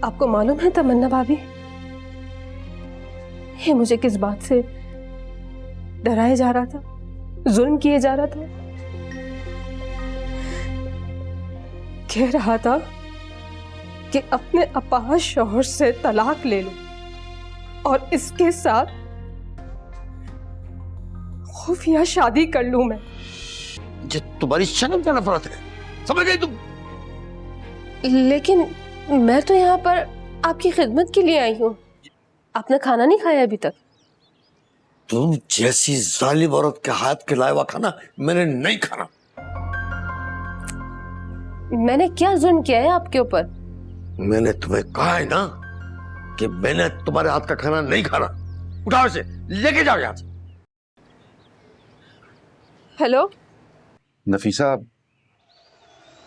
आपको मालूम है तमन्ना भाभी, ये मुझे किस बात से डराया जा रहा था, जुल्म किए जा रहा था? कह रहा था कि अपने अपाहिज शौहर से तलाक ले लो और इसके साथ खुफिया शादी कर लूं मैं। ये तुम्हारी शर्म का नफरत है, समझ गई तुम? लेकिन मैं तो यहाँ पर आपकी खिदमत के लिए आई हूँ। आपने खाना नहीं खाया अभी तक? तुम जैसी जालिम औरत के हाथ के लाया हुआ खाना मैंने नहीं खाना। मैंने क्या जुल्म किया है आपके ऊपर? मैंने तुम्हें कहा है ना कि मैंने तुम्हारे हाथ का खाना नहीं खाना। उठाओ इसे, लेके जाओ यहाँ से। हेलो नफीसा,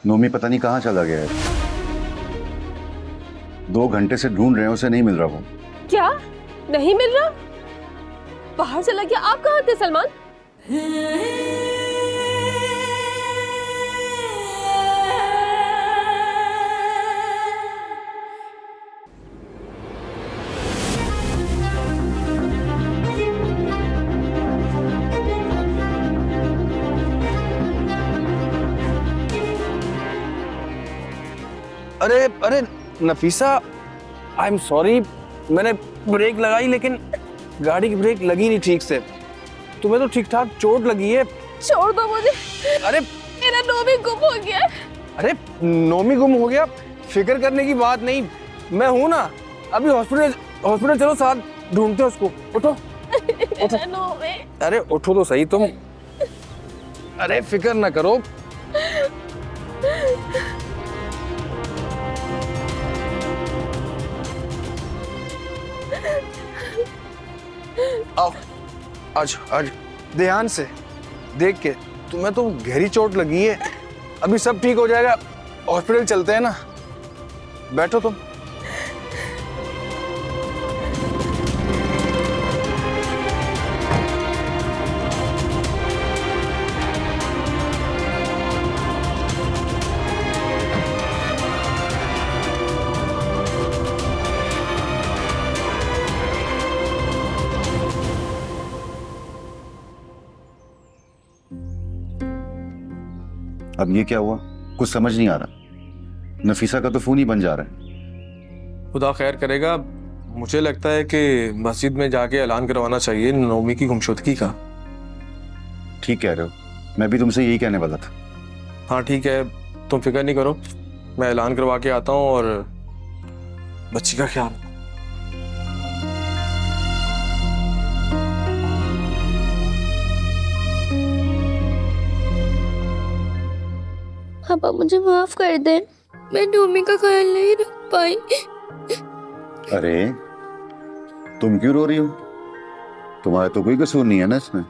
नोमी पता नहीं कहाँ चला गया है। 2 घंटे से ढूंढ रहे हैं, उसे नहीं मिल रहा वो। क्या नहीं मिल रहा? बाहर चला गया? आप कहाँ थे सलमान? अरे अरे नफीसा, आई एम सॉरी, मैंने ब्रेक लगाई लेकिन गाड़ी की ब्रेक लगी नहीं ठीक से। तुम्हें तो ठीक ठाक चोट लगी है। छोड़ दो मुझे। अरे मेरा नोमी गुम हो गया। अरे नोमी गुम हो गया, फिक्र करने की बात नहीं, मैं हूं ना। अभी हॉस्पिटल चलो, साथ ढूंढते हैं उसको। उठो मेरा नोमी। अरे उठो तो सही तुम। अरे फिक्र ना करो। आओ, आज ध्यान से देख के। तुम्हें तो गहरी चोट लगी है, अभी सब ठीक हो जाएगा। हॉस्पिटल चलते हैं ना, बैठो तुम। अब ये क्या हुआ, कुछ समझ नहीं आ रहा। नफीसा का तो फोन ही बन जा रहा है। खुदा खैर करेगा। मुझे लगता है कि मस्जिद में जाके ऐलान करवाना चाहिए नोमी की गुमशुदगी का। ठीक कह रहे हो, मैं भी तुमसे यही कहने वाला था। हाँ ठीक है, तुम फिक्र नहीं करो, मैं ऐलान करवा के आता हूँ और बच्ची का ख्याल। पापा मुझे माफ कर दे, मैं नोमी का ख्याल नहीं रख पाई। अरे तुम क्यों रो रही हो? तुम्हारा तो कोई कसूर नहीं है ना इसमें।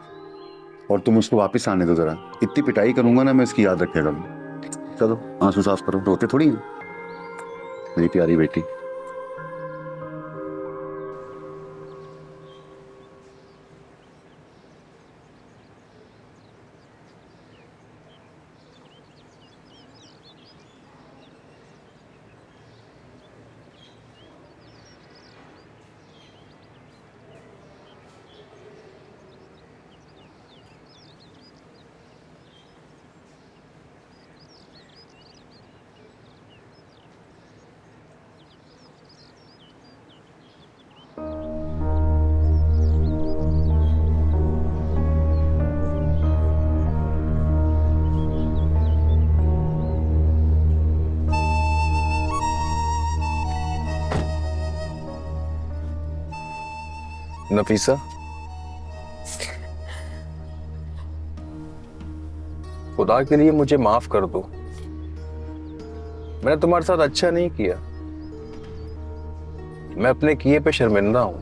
और तुम उसको वापस आने दो जरा। इतनी पिटाई करूंगा ना मैं, इसकी याद रखेगा। चलो आंसू साफ करो, रोते थोड़ी हैं मेरी प्यारी बेटी। नफीसा, खुदा के लिए मुझे माफ कर दो। मैंने तुम्हारे साथ अच्छा नहीं किया, मैं अपने किए पे शर्मिंदा हूं।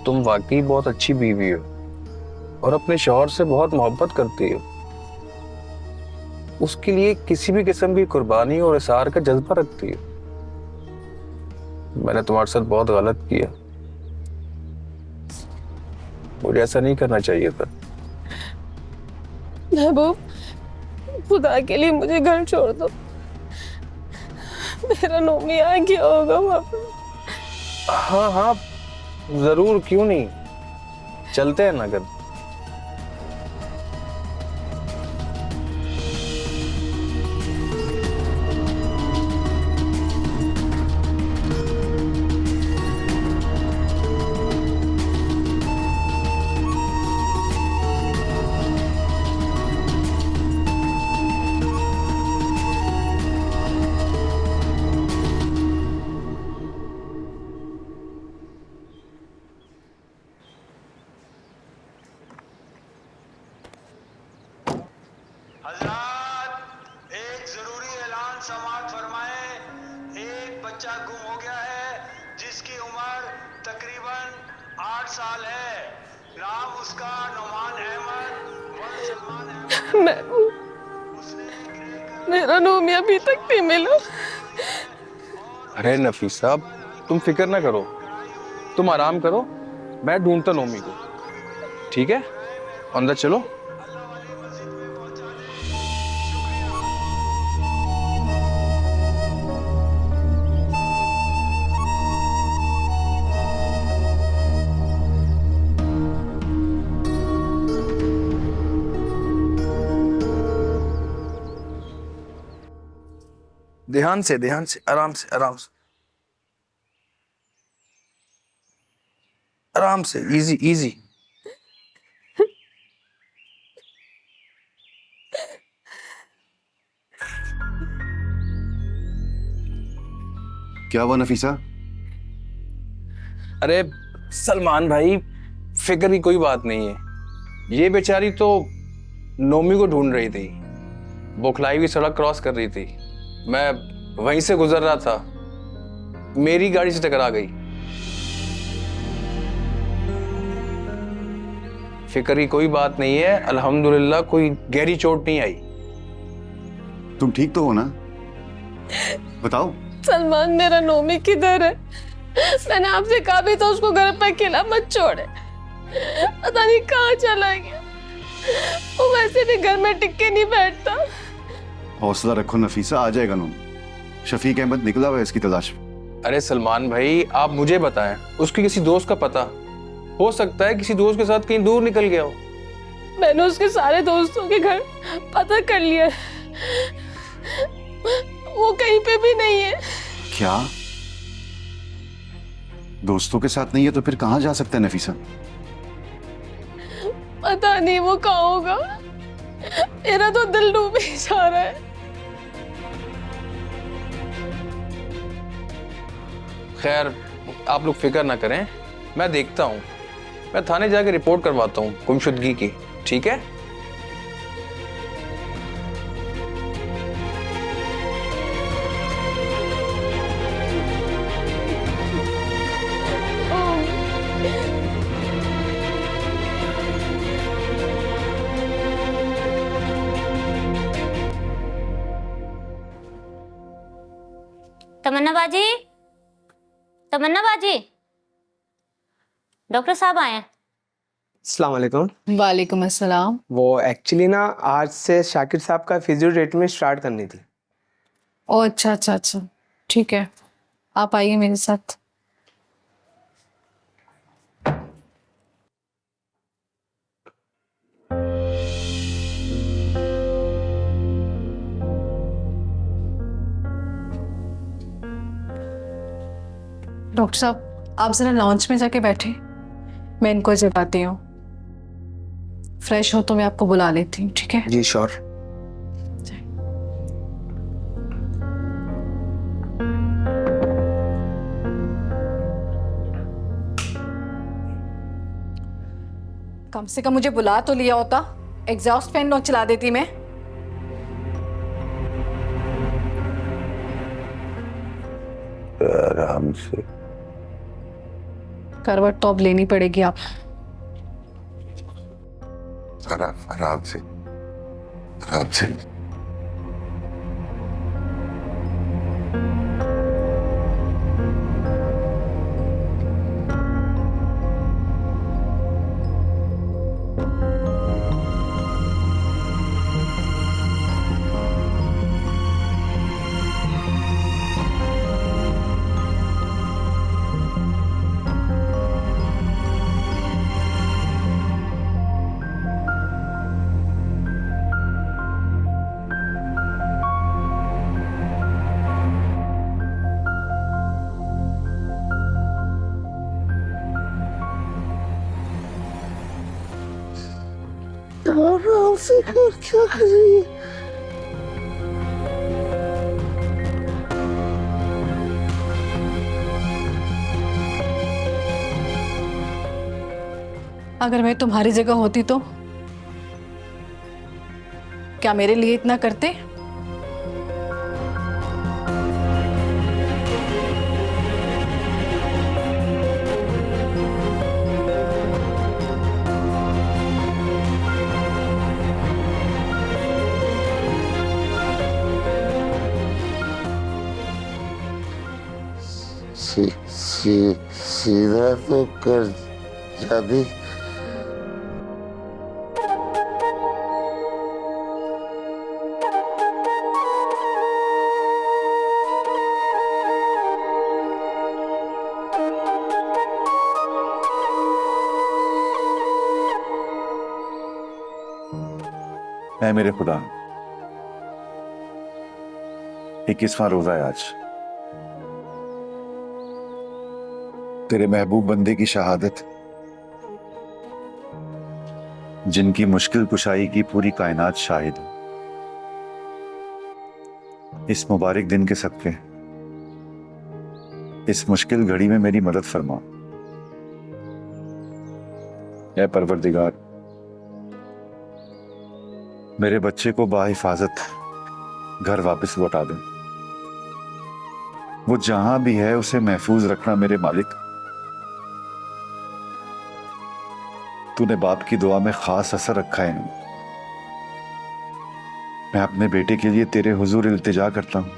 तुम वाकई बहुत अच्छी बीवी हो और अपने शौहर से बहुत मोहब्बत करती हो। उसके लिए किसी भी किस्म की कुर्बानी और इसार का जज्बा रखती हो। मैंने तुम्हारे साथ बहुत गलत किया, मुझे ऐसा नहीं करना चाहिए था। महबूब, खुदा के लिए मुझे घर छोड़ दो। मेरा नोमी आ गया होगा वापस। हाँ हाँ जरूर, क्यों नहीं, चलते हैं नगर। हजरात, एक जरूरी ऐलान समाअत फरमाए। एक बच्चा गुम हो गया है जिसकी उम्र तकरीबन 8 साल है। नाम उसका नुमान अहमद व सलमान अहमद। मेरा नोमी अभी तक नहीं मिला। अरे नफीसा, तुम फिक्र ना करो, तुम आराम करो, मैं ढूंढता नोमी को। ठीक है, अंदर चलो। ध्यान से, ध्यान से, आराम से, आराम से, आराम से, इजी इजी। क्या हुआ नफीसा? अरे सलमान भाई, फिक्र की कोई बात नहीं है। ये बेचारी तो नोमी को ढूंढ रही थी, बौखलाई हुई सड़क क्रॉस कर रही थी। मैं वहीं से गुजर रहा था, मेरी गाड़ी से टकरा गई। फिक्र की कोई बात नहीं है, अल्हम्दुलिल्लाह कोई गहरी चोट नहीं आई। तुम ठीक तो हो ना? बताओ। सलमान, मेरा नोमी किधर है? मैंने आपसे कहा भी था उसको घर पर अकेला मत छोड़े, पता नहीं कहाँ चला गया। वो वैसे भी घर में टिक के नहीं बैठता। हौसला रखो नफीसा, आ जाएगा नूम। शफीक अहमद निकला हुआ है इसकी तलाश में। अरे सलमान भाई, आप मुझे बताएं, उसके किसी दोस्त का पता हो सकता है, किसी दोस्त के साथ कहीं दूर निकल गया हो। मैंने उसके सारे दोस्तों के घर पता कर लिया, वो कहीं पे भी नहीं है। क्या? दोस्तों के साथ नहीं है तो फिर कहाँ जा सकता है नफीसा? पता नहीं वो कहाँ होगा, मेरा तो दिल डूब ही जा रहा है। खैर, आप लोग फिक्र ना करें, मैं देखता हूँ, मैं थाने जाके रिपोर्ट करवाता हूँ गुमशुदगी की। ठीक है? तमन्ना बाजी, तमन्ना बाजी, डॉक्टर साहब आए हैं। अस्सलाम वालेकुम। वालेकुम अस्सलाम। वो एक्चुअली ना आज से शाकिर साहब का फिजियो ट्रीटमेंट स्टार्ट करनी थी। ओ अच्छा अच्छा अच्छा, ठीक है, आप आइए मेरे साथ। डॉक्टर साहब, आप जरा लॉन्च में जाके बैठे, मैं इनको जगाती हूँ। फ्रेश हो तो मैं आपको बुला लेती हूँ, ठीक है? जी श्योर। कम से कम मुझे बुला तो लिया होता, एग्जॉस्ट फैन न चला देती मैं। आराम से। करवट तो अब लेनी पड़ेगी आप। आराम से, आराम से। आराम से कर, क्या कर रही है? अगर मैं तुम्हारी जगह होती तो क्या मेरे लिए इतना करते? सीधा तो कर जाती। ऐ मेरे खुदा, 21वां रोजा है आज। तेरे महबूब बंदे की शहादत, जिनकी मुश्किल कुशाई की पूरी कायनात शाहिद है। इस मुबारक दिन के सदक़े इस मुश्किल घड़ी में मेरी मदद फरमा। ऐ परवरदिगार, मेरे बच्चे को बाहिफाजत घर वापस लौटा दे। वो जहां भी है उसे महफूज रखना मेरे मालिक। तूने बाप की दुआ में खास असर रखा है। मैं अपने बेटे के लिए तेरे हुजूर इल्तिजा करता हूं।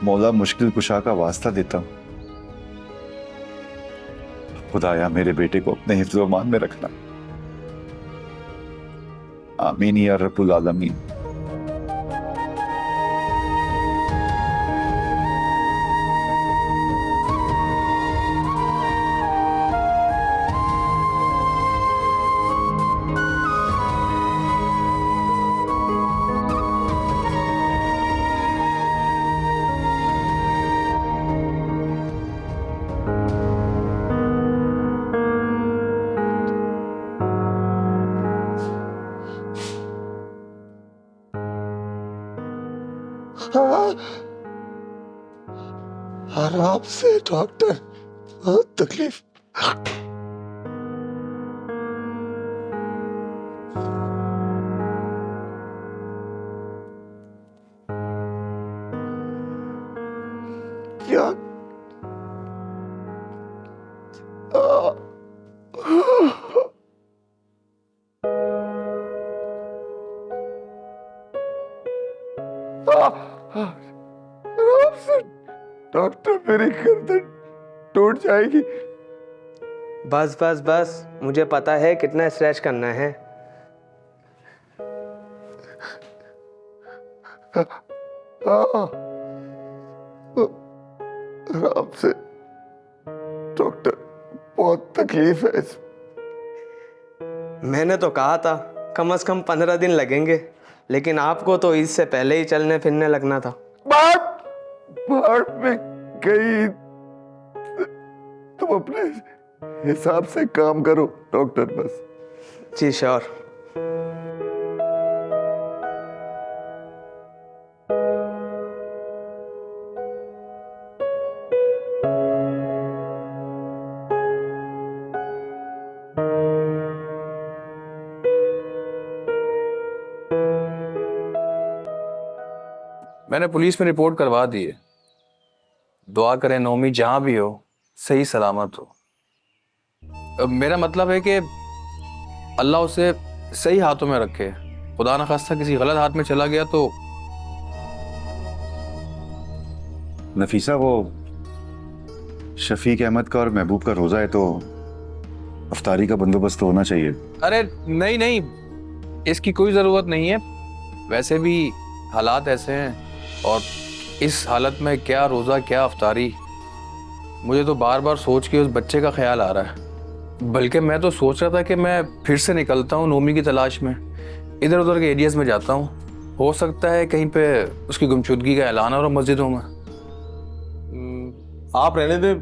मौला मुश्किल कुशा का वास्ता देता हूं। खुदाया मेरे बेटे को अपने हिफ्ज़-ओ-मान में रखना। आमीन या रब्बुल आलमीन। आराम से डॉक्टर, बहुत तकलीफ। क्या आराम से डॉक्टर, मेरी गर्दन टूट जाएगी। बस बस बस, मुझे पता है कितना स्ट्रेच करना है। आराम से डॉक्टर, बहुत तकलीफ है। मैंने तो कहा था कम से कम 15 दिन लगेंगे, लेकिन आपको तो इससे पहले ही चलने फिरने लगना था। बात बाढ़ में गई। तुम अपने हिसाब से काम करो डॉक्टर, बस। जी श्योर। मैंने पुलिस में रिपोर्ट करवा दी है। दुआ करें नौमी जहां भी हो सही सलामत हो। मेरा मतलब है कि अल्लाह उसे सही हाथों में रखे। खुदा न खास्ता किसी गलत हाथ में चला गया तो। नफीसा, वो शफीक अहमद का और महबूब का रोजा है तो अफ्तारी का बंदोबस्त तो होना चाहिए। अरे नहीं नहीं, इसकी कोई ज़रूरत नहीं है। वैसे भी हालात ऐसे हैं, और इस हालत में क्या रोज़ा क्या अफ्तारी। मुझे तो बार बार सोच के उस बच्चे का ख्याल आ रहा है। बल्कि मैं तो सोच रहा था कि मैं फिर से निकलता हूँ नोमी की तलाश में, इधर उधर के एरियाज़ में जाता हूँ। हो सकता है कहीं पे उसकी गुमशुदगी का ऐलान हो रहा मस्जिदों में। आप रहने दे,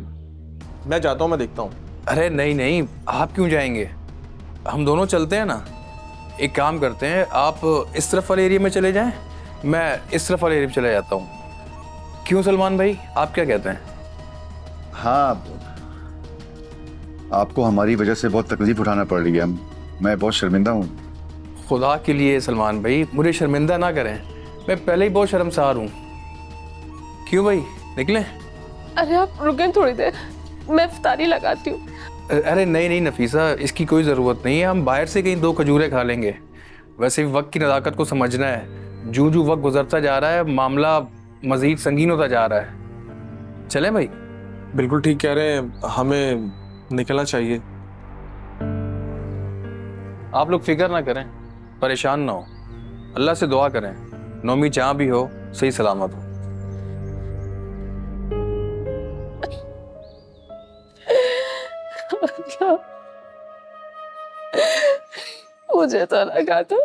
मैं जाता हूँ, मैं देखता हूँ। अरे नहीं नहीं, आप क्यों जाएंगे? हम दोनों चलते हैं ना, एक काम करते हैं, आप इस तरफ वाले एरिया में चले जाएं, मैं इस तरफ वाले एरिया में चले जाता हूँ। क्यों सलमान भाई, आप क्या कहते हैं? हाँ, आपको हमारी वजह से बहुत तकलीफ उठाना पड़ रही है, मैं बहुत शर्मिंदा हूँ। खुदा के लिए सलमान भाई, मुझे शर्मिंदा ना करें, मैं पहले ही बहुत शर्मसार हूँ। क्यों भाई, निकलें? अरे आप रुकें थोड़ी देर, मैं इफ्तारी लगाती हूँ। अरे नहीं नहीं नफीसा, इसकी कोई ज़रूरत नहीं है, हम बाहर से कहीं 2 खजूरें खा लेंगे। वैसे भी वक्त की नज़ाकत को समझना है, जूं जूं वक्त गुजरता जा रहा है मामला मज़ीद संगीन होता जा रहा है। चलें भाई? बिल्कुल ठीक कह रहे हैं, हमें निकलना चाहिए। आप लोग फिक्र ना करें, परेशान ना हो, अल्लाह से दुआ करें नोमी जहाँ भी हो सही सलामत हो। मुझे तो लगा था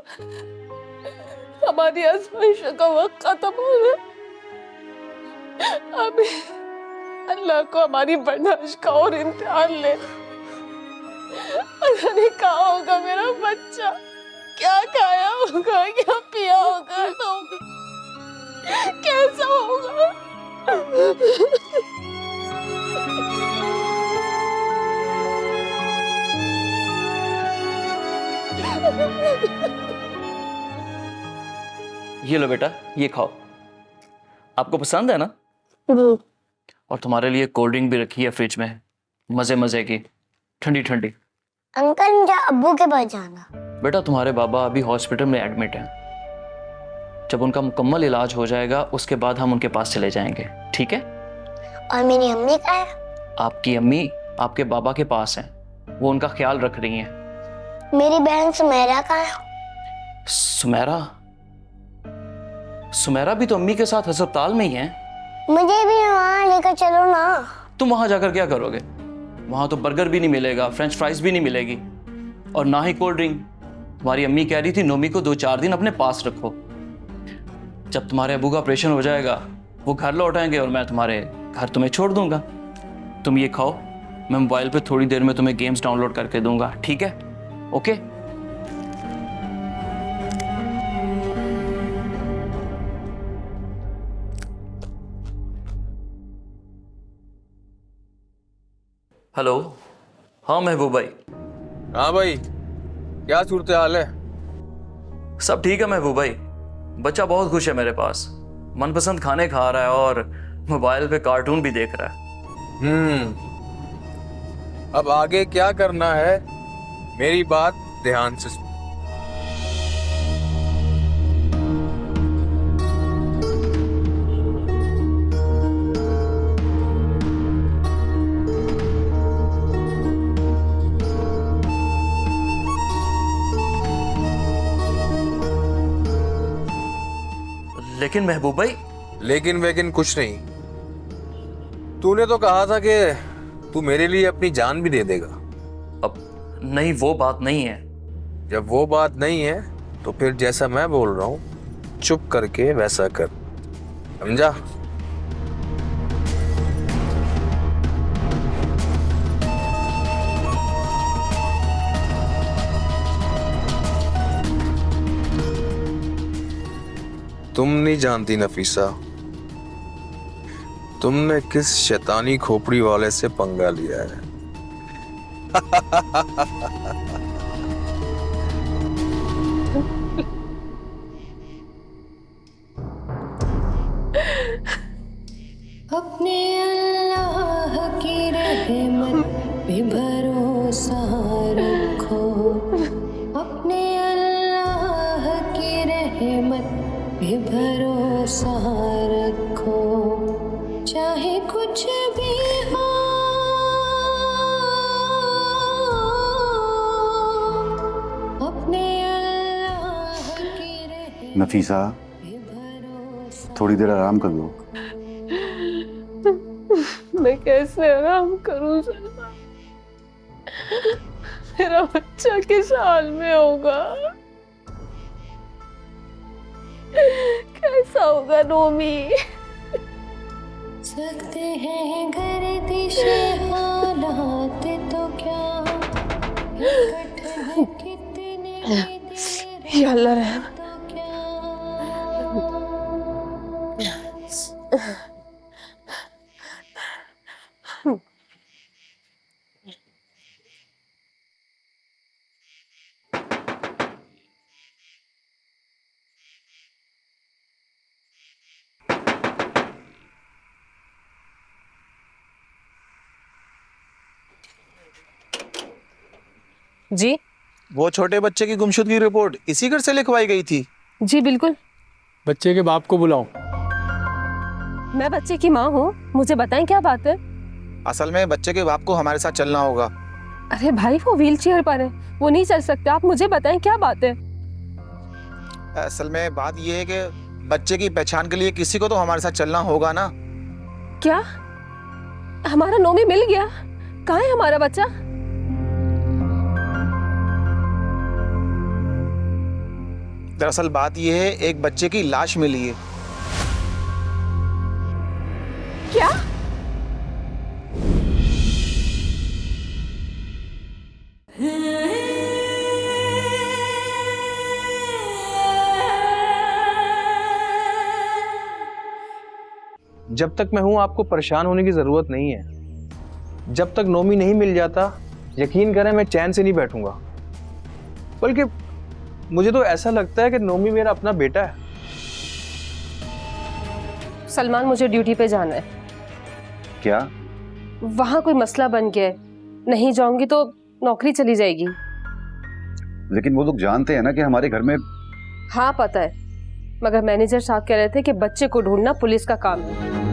हमारी आजमाइशों का वक्त खत्म हो गया, अभी अल्लाह को हमारी बर्दाश्त का और इम्तिहान ले। पता नहीं कहाँ होगा मेरा बच्चा, क्या खाया होगा, क्या पिया होगा, तो कैसा होगा। ये लो बेटा, ये खाओ, आपको पसंद है ना? और तुम्हारे लिए कोल्ड ड्रिंक भी रखी है फ्रिज में, मजे मजे की, ठंडी ठंडी। अंकल मुझे अब्बू के पास जाना। बेटा तुम्हारे बाबा अभी हॉस्पिटल में एडमिट हैं, जब उनका मुकम्मल इलाज हो जाएगा उसके बाद हम उनके पास चले जाएंगे, ठीक है? और मेरी अम्मी कहाँ है? आपकी अम्मी आपके बाबा के पास हैं, वो उनका ख्याल रख रही हैं। मेरी बहन सुमेरा कहाँ है? सुमेरा? सुमेरा भी तो अम्मी के साथ अस्पताल में ही है। मुझे भी वहाँ लेकर चलो ना। तुम वहां जाकर क्या करोगे? वहां तो बर्गर भी नहीं मिलेगा, फ्रेंच फ्राइज भी नहीं मिलेगी, और ना ही कोल्ड ड्रिंक। तुम्हारी अम्मी कह रही थी नोमी को 2-4 दिन अपने पास रखो, जब तुम्हारे अबू का ऑपरेशन हो जाएगा वो घर लौट आएंगे और मैं तुम्हारे घर तुम्हें छोड़ दूंगा। तुम ये खाओ, मैं मोबाइल पे थोड़ी देर में तुम्हें गेम्स डाउनलोड करके दूंगा, ठीक है? ओके? हेलो, हाँ महबूब भाई। हाँ भाई, क्या सूरत हाल है? सब ठीक है महबूब भाई, बच्चा बहुत खुश है मेरे पास, मनपसंद खाने खा रहा है और मोबाइल पे कार्टून भी देख रहा है। अब आगे क्या करना है, मेरी बात ध्यान से सुन। लेकिन महबूब भाई। लेकिन कुछ नहीं, तूने तो कहा था कि तू मेरे लिए अपनी जान भी दे देगा। अब नहीं, वो बात नहीं है। जब वो बात नहीं है तो फिर जैसा मैं बोल रहा हूँ चुप करके वैसा कर, समझा? तुम नहीं जानती नफीसा, तुमने किस शैतानी खोपड़ी वाले से पंगा लिया है। अपने अल्लाह की रहमत पे भरोसा रखो, अपने अल्लाह की रहमत पे भरोसा रखो, चाहे कुछ भी हो अपने अल्लाह की रहमत नफीसा, पे भरोसा। थोड़ी देर आराम कर लो। मैं कैसे आराम करूं सलमान, मेरा बच्चा किस हाल में होगा, कैसा होगा नोमी। सकते हैं गर्दिश हालात तो क्या कठिन या अल्लाह रहम। जी वो छोटे बच्चे की गुमशुदगी रिपोर्ट इसी घर से लिखवाई गई थी? जी बिल्कुल। बच्चे के बाप को बुलाओ। मैं बच्चे की माँ हूँ, मुझे बताएं क्या बात है। असल में बच्चे के बाप को हमारे साथ चलना होगा। अरे भाई वो व्हील चेयर पर है, वो नहीं चल सकते, आप मुझे बताएं क्या बात है। असल में बात यह है कि बच्चे की पहचान के लिए किसी को तो हमारे साथ चलना होगा ना। क्या हमारा नोमी मिल गया? कहाँ है हमारा बच्चा? दरअसल बात यह है, एक बच्चे की लाश मिली है। क्या? जब तक मैं हूं आपको परेशान होने की जरूरत नहीं है। जब तक नोमी नहीं मिल जाता, यकीन करें मैं चैन से नहीं बैठूंगा। बल्कि मुझे तो ऐसा लगता है कि नोमी मेरा अपना बेटा है। सलमान मुझे ड्यूटी पे जाना है। क्या? वहां कोई मसला बन गया है, नहीं जाऊंगी तो नौकरी चली जाएगी। लेकिन वो लोग जानते हैं ना कि हमारे घर में। हाँ पता है, मगर मैनेजर साहब कह रहे थे कि बच्चे को ढूंढना पुलिस का काम है।